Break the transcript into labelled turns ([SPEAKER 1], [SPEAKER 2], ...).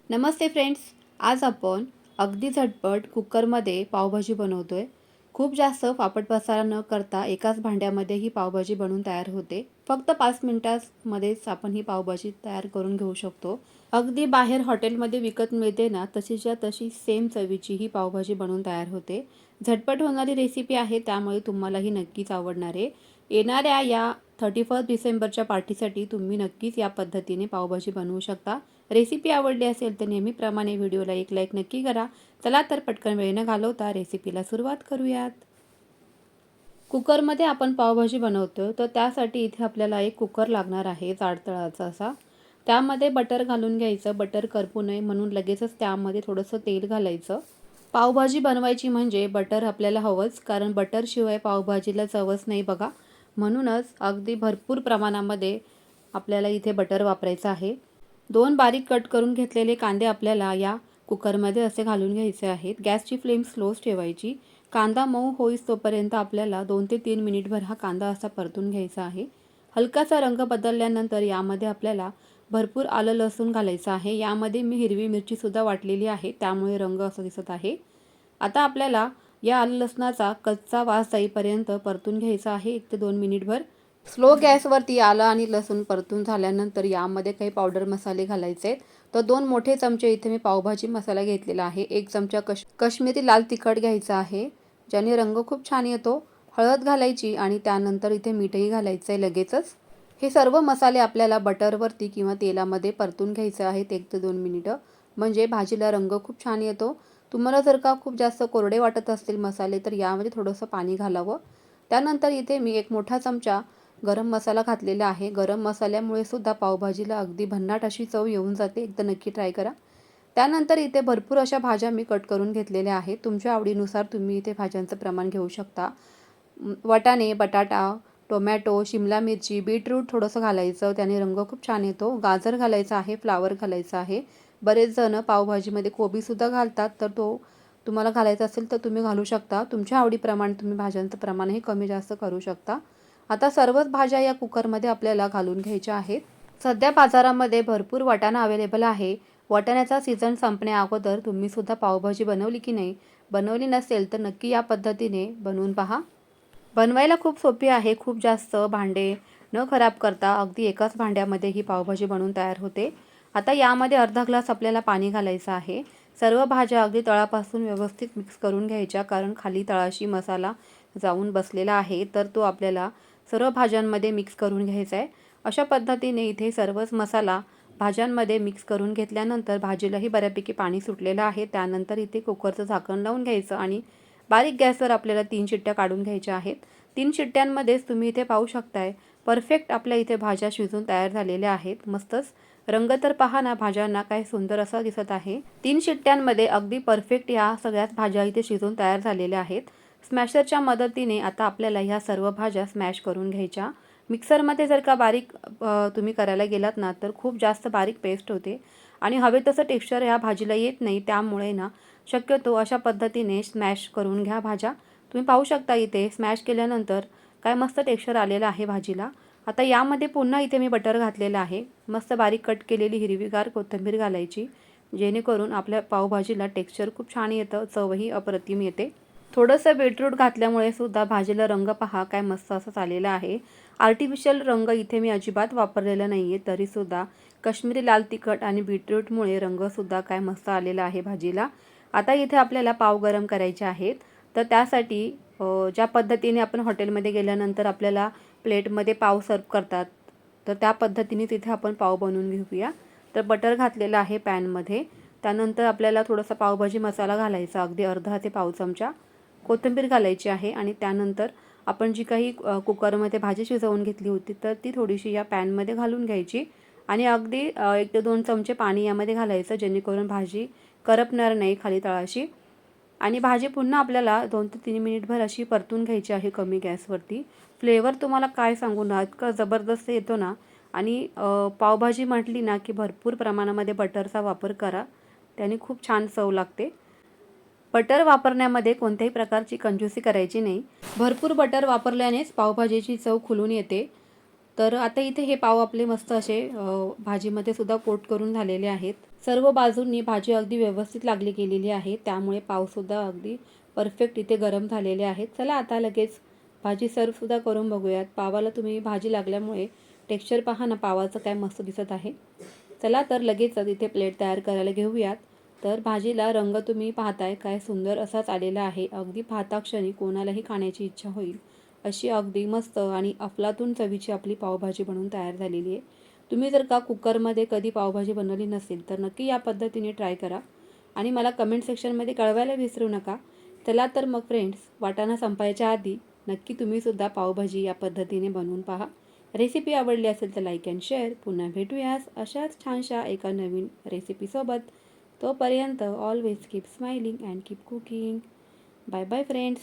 [SPEAKER 1] नमस्ते friends. आज आपण अगदी झटपट कुकरमध्ये पावभाजी बनवतोय. खूप जास्त फापट पसारा न करता एकाच भांड्यामध्ये ही पावभाजी बनवून तयार होते. फक्त 5 मिनिटांमध्येच आपण ही पावभाजी तयार करून घेऊ शकतो. अगदी बाहेर हॉटेलमध्ये विकत मिळते ना, तशीच्या तशी सेम चवीची ही पावभाजी बनवून तयार होते. झटपट होणारी रेसिपी आहे, त्यामुळे तुम्हाला ही नक्कीच आवडणार आहे. येणाऱ्या या 31 डिसेंबरच्या पार्टीसाठी तुम्ही नक्कीच या पद्धतीने पावभाजी बनवू शकता. रेसिपी आवडली असेल तर नेहमीप्रमाणे व्हिडिओला एक लाईक नक्की करा. चला तर पटकन वेळ न घालवता रेसिपीला सुरुवात करूयात. कुकरमध्ये आपण पावभाजी बनवतो, तर त्यासाठी इथे आपल्याला एक कुकर लागणार आहे, जाड तळाचा असा. त्यामध्ये बटर घालून घ्यायचं. बटर करपू नये म्हणून लगेचच त्यामध्ये थोडंसं तेल घालायचं. पावभाजी बनवायची म्हणजे बटर आपल्याला हवंच, कारण बटरशिवाय पावभाजीला चवच नाही बघा. म्हणूनच अगदी भरपूर प्रमाणामध्ये आपल्याला इथे बटर वापरायचं आहे. 2 बारीक कट करून घेतलेले कांदे आपल्याला या कुकरमध्ये असे घालून घ्यायचे आहेत. गॅसची फ्लेम स्लोच ठेवायची. कांदा मऊ होईस तोपर्यंत आपल्याला 2 ते 3 मिनिटभर हा कांदा असा परतून घ्यायचा आहे. हलकासा रंग बदलल्यानंतर यामध्ये आपल्याला भरपूर आलं लसूण घालायचं आहे. यामध्ये मी हिरवी मिरचीसुद्धा वाटलेली आहे, त्यामुळे रंग असा दिसत आहे. आता आपल्याला या आलं लसणाचा कच्चा वास जाईपर्यंत परतून घ्यायचा आहे 1 ते 2 मिनिटभर. स्लो गॅसवरती आलं आणि लसूण परतून झाल्यानंतर यामध्ये काही पावडर मसाले घालायचे आहेत. तर 2 मोठे चमचे इथे मी पावभाजी मसाला घेतलेला आहे. 1 चमचा काश्मिरी लाल तिखट घ्यायचा आहे, ज्याने रंग खूप छान येतो. हळद घालायची आणि त्यानंतर इथे मीठही घालायचं आहे लगेचच. हे सर्व मसाले आपल्याला बटरवरती किंवा तेलामध्ये परतून घ्यायचे आहेत 1 ते 2 मिनिटं, म्हणजे भाजीला रंग खूप छान येतो. तुम्हाला जर का खूप जास्त कोरडे वाटत असतील मसाले, तर यामध्ये थोडंसं पाणी घालावं. त्यानंतर इथे मी 1 मोठा चमचा गरम मसाला घातलेला आहे. गरम मसाल्यामुळे सुद्धा पावभाजीला अगदी भन्नाट अशी चव येऊन जाते. एकदा नक्की ट्राय करा. त्यानंतर इथे भरपूर अशा भाज्या मी कट करून घेतलेल्या आहेत. तुमच्या आवडीनुसार तुम्ही इथे भाज्यांचं प्रमाण घेऊ शकता. वाटाणे, बटाटा, टोमॅटो, शिमला मिरची, बीटरूट थोडंसं घालायचं, त्याने रंग खूप छान येतो. गाजर घालायचं आहे, फ्लावर घालायचं आहे. बरेच जण पावभाजीमध्ये कोबीसुद्धा घालतात, तर तो तुम्हाला घालायचा असेल तर तुम्ही घालू शकता. तुमच्या आवडीप्रमाणे तुम्ही भाज्यांचं प्रमाणही कमी जास्त करू शकता. आता सर्वच भाज्या या कुकरमध्ये आपल्याला घालून घ्यायच्या आहेत. सध्या बाजारामध्ये भरपूर वाटाणा अवेलेबल आहे. वाटाण्याचा सीझन संपण्या अगोदर तुम्हीसुद्धा पावभाजी बनवली की नाही? बनवली नसेल तर नक्की या पद्धतीने बनवून पहा. बनवायला खूप सोपी आहे. खूप जास्त भांडे न खराब करता अगदी एकाच भांड्यामध्ये ही पावभाजी बनवून तयार होते. आता यामध्ये अर्धा ग्लास आपल्याला पाणी घालायचं आहे. सर्व भाज्या अगदी तळापासून व्यवस्थित मिक्स करून घ्यायच्या, कारण खाली तळाशी मसाला जाऊन बसलेला आहे, तर तो आपल्याला सर्व भाज्यांमध्ये मिक्स करून घ्यायचा आहे. अशा पद्धतीने इथे सर्वच मसाला भाज्यांमध्ये मिक्स करून घेतल्यानंतर भाजीलाही बऱ्यापैकी पाणी सुटलेलं आहे. त्यानंतर इथे कुकरचं झाकण लावून घ्यायचं आणि बारीक गॅसवर आपल्याला 3 शिट्ट्या काढून घ्यायच्या आहेत. 3 शिट्ट्यांमध्येच तुम्ही इथे पाहू शकताय, परफेक्ट आपल्या इथे भाज्या शिजून तयार झालेल्या आहेत. मस्तच रंग तर पहा ना, भाज्यांना काय सुंदर असा दिसत आहे. 3 शिट्ट्यांमध्ये अगदी परफेक्ट या सगळ्याच भाज्या इथे शिजून तयार झालेल्या आहेत. स्मॅशरच्या मदतीने आता आपल्याला ह्या सर्व भाज्या स्मॅश करून घ्यायच्या. मिक्सरमध्ये जर का बारीक तुम्ही करायला गेलात ना, तर खूप जास्त बारीक पेस्ट होते आणि हवे तसं टेक्स्चर ह्या भाजीला येत नाही. त्यामुळे ना, शक्यतो अशा पद्धतीने स्मॅश करून घ्या भाज्या. तुम्ही पाहू शकता इथे स्मॅश केल्यानंतर काय मस्त टेक्स्चर आलेलं आहे भाजीला. आता यामध्ये पुन्हा इथे मी बटर घातलेलं आहे. मस्त बारीक कट केलेली हिरवीगार कोथिंबीर घालायची, जेणेकरून आपल्या पावभाजीला टेक्स्चर खूप छान येतं, चवही अप्रतिम येते. थोडंसं बीटरूट घातल्यामुळे सुद्धा भाजीला रंग पहा काय मस्त असा आलेला आहे. आर्टिफिशियल रंग इथे मी अजिबात वापरलेला नाही आहे, तरीसुद्धा काश्मीरी लाल तिखट आणि बीटरूटमुळे रंगसुद्धा काय मस्त आलेला आहे भाजीला. आता इथे आपल्याला पाव गरम करायचे आहेत. तर त्यासाठी ज्या पद्धतीने आपण हॉटेलमध्ये गेल्यानंतर आपल्याला प्लेटमध्ये पाव सर्व करतात, तर त्या पद्धतीने तिथे आपण पाव बनवून घेऊया. तर बटर घातलेलं आहे पॅनमध्ये. त्यानंतर आपल्याला थोडासा पावभाजी मसाला घालायचा, अगदी अर्धा ते पाव चमचा. कोथिंबीर घालायची आहे आणि त्यानंतर आपण जी काही कुकरमध्ये भाजी शिजवून घेतली होती, तर ती थोडीशी या पॅनमध्ये घालून घ्यायची आणि अगदी 1 ते 2 चमचे पाणी यामध्ये घालायचं, जेणेकरून भाजी करपणार नाही खाली तळाशी. आणि भाजी पुन्हा आपल्याला 2 ते 3 मिनिटभर अशी परतून घ्यायची आहे कमी गॅसवरती. फ्लेवर तुम्हाला काय सांगू ना, इतका जबरदस्त येतो ना. आणि पावभाजी म्हटली ना, की भरपूर प्रमाणामध्ये बटरचा वापर करा, त्याने खूप छान चव लागते. बटर वापरण्यामध्ये कोणत्याही प्रकारची कंजूसी करायची नाही. भरपूर बटर वापरल्यानेच पावभाजीची चव खुलून येते. तर आता इथे हे पाव आपले मस्त असे भाजीमध्ये सुद्धा कोट करून झालेले आहेत. सर्व बाजूंनी भाजी अगदी व्यवस्थित लागली गेलेली आहे, त्यामुळे पावसुद्धा अगदी परफेक्ट इथे गरम झालेले आहेत. चला आता लगेच भाजी सर्वसुद्धा करून बघूयात. पावाला तुम्ही भाजी लागल्यामुळे टेक्स्चर पहा ना, पावाचं काय मस्त दिसत आहे. चला तर लगेचच इथे प्लेट तयार करायला घेऊयात. तर भाजीला रंग तुम्ही पाहताय काय सुंदर असाच आलेला आहे. अगदी पाहताक्षणी कोणालाही खाण्याची इच्छा होईल अशी अगदी मस्त आणि अफलातून चवीची आपली पावभाजी बनवून तयार झालेली आहे. तुम्ही जर का कुकरमध्ये कधी पावभाजी बनवली नसेल तर नक्की या पद्धतीने ट्राय करा आणि मला कमेंट सेक्शनमध्ये कळवायला विसरू नका. चला तर मग फ्रेंड्स, वाटाणा संपायच्या आधी नक्की तुम्हीसुद्धा पावभाजी या पद्धतीने बनवून पहा. रेसिपी आवडली असेल तर लाईक अँड शेअर. पुन्हा भेटूयास अशाच छानशा एका नवीन रेसिपीसोबत. तोपर्यंत always keep smiling and keep cooking. Bye bye friends.